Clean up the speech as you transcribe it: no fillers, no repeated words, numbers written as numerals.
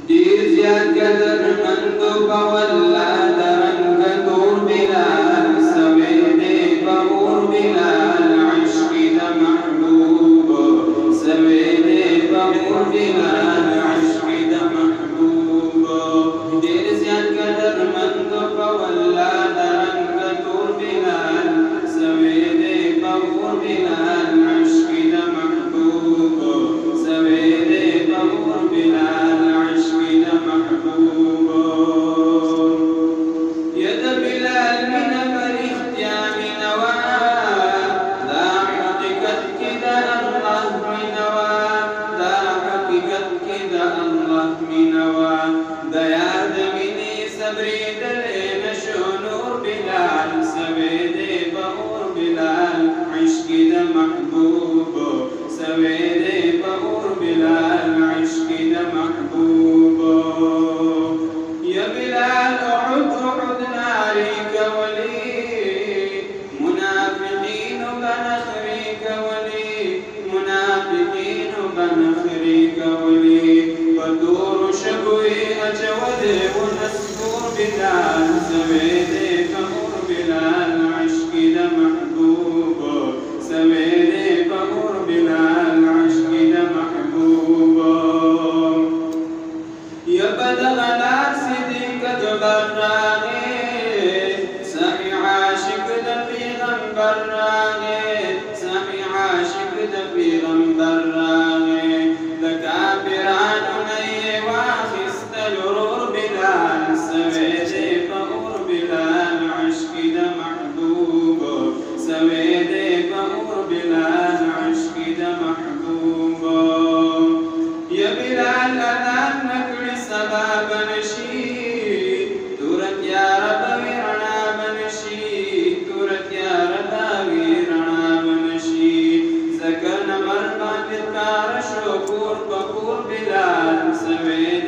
ډیر زیات قدرمند په والله د رنګ تور بلال سوی دی په اور بلال عشق د محبوب سوی دی په اور بلال عشق د محبوب ډیر زیات قدرمند په والله د رنګ تور بلال سوی دی په اور بلال عشق د محبوب سوی دی په اور بلال محبوب يد بلال من فريختيا منوا دا حقيقت كده الله منوا دا حقيقت كده الله منوا دا ياد مني صبري دلين شنور بلال سويد بغور بلال عشق ده محبوب سويد بغور بلال عشق ده محبوب يا بلال عد عد ناريك ولي منافقين بنخريك ولي منافقين بنخريك ولي بدور شبوي أجود ونسكور بلال سويدي فغور بلال عشق ده محبوب سويدي فغور بلال عشق ده محبوب يا بدغلال صديق جبر راغي سامي عاشق ده في غنبر راغي سامي عاشق ده في غنبر راغي ده كابران ني واخست الغرور بلال سويدي فغور بلال عشق ده محبوب سويدي فغور بلال عشق ده محبوب يا بلال أذان نكري سبا بنشي تورت يا رب ويرنا بنشي تورت يا رب ويرنا بنشي سكن مرقى تذكار شكور بكور بلال سويد